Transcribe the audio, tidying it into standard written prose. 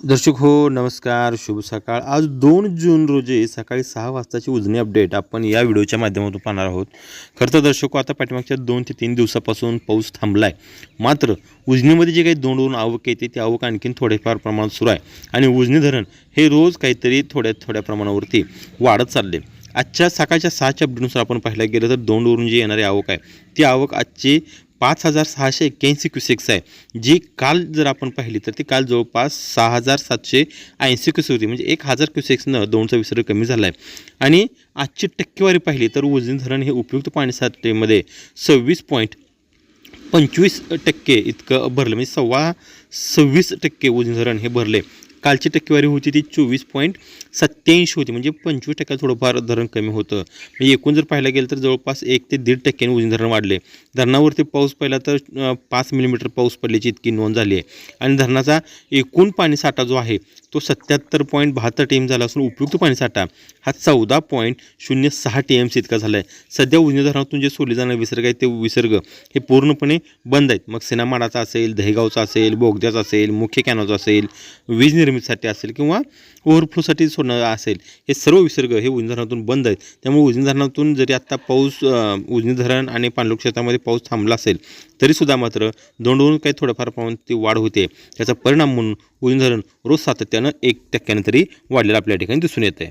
दर्शक हो नमस्कार, शुभ सकाळ. आज 2 जून रोजी सकाळी 6 वाजताची उजनी अपडेट आपण या व्हिडिओच्या माध्यमातून पाहणार आहोत. खरं तर दर्शको, आता पाठीमागच्या 2 ते 3 दिवसापासून पाऊस थांबला आहे. मात्र उजनीमध्ये जे काही दोन आवक येते ती आवक आणखीन थोडेफार प्रमाणात सुरू आहे आणि उजनी धरण हे रोज काहीतरी थोड्या प्रमाणावरती वाढत चालले. आजच्या सकाळच्या 6च्या अपडेटनुसार आपण पाहायला गेलं तर दोंडवरून जी येणारी आवक आहे ती आवक आजची 5,681 क्युसेक्स आहे, जी काल जर आपण पाहिली तर ती काल जवळपास 6,780 क्युसेक्स होती. म्हणजे 1,000 क्युसेक्सनं दोनचा विसर्ग कमी झाला आहे. आणि आजची टक्केवारी पाहिली तर उजनी धरण हे उपयुक्त पाणीसाठेमध्ये 26.25% इतकं भरलं. म्हणजे 26.25% उजनी धरण हे भरले. कालची टक्केवारी होती ती 24.87 होती. म्हणजे 25% थोडंफार धरण कमी होतं. म्हणजे एकूण जर पाहायला गेलं तर जवळपास 1 ते 1.5% उजनी धरण वाढले. धरणावरती पाऊस पहिला तर 5 मिलीमीटर पाऊस पडल्याची इतकी नोंद झाली आहे. आणि धरणाचा एकूण पाणीसाठा जो आहे तो 77.72 TM झाला असून उपयुक्त पाणीसाठा हा 14.06 TMC इतका झाला आहे. सध्या उजनी धरणातून जे सोडले जाणारे विसर्ग आहे ते विसर्ग हे पूर्णपणे बंद आहेत. मग सिनामाडाचा असेल, दहेगावचा असेल, बोगद्याचा असेल, मुख्य कॅनॉचा असेल, वीज निर्मितीसाठी असेल किंवा ओव्हरफ्लोसाठी सोडणं असेल, हे सर्व विसर्ग हे उजनी धरणातून बंद आहेत. त्यामुळे उजनी धरणातून जरी आत्ता पाऊस उजनी धरण आणि पाणलोट क्षेत्रामध्ये पाऊस थांबला असेल तरीसुद्धा मात्र दोंडवरून काही थोड्याफार प्रमाणात वाढ होते. त्याचा परिणाम म्हणून उजनी धरण रोज सातत्यानं 1% तरी वाढलेलं आपल्या ठिकाणी दिसून येत आहे.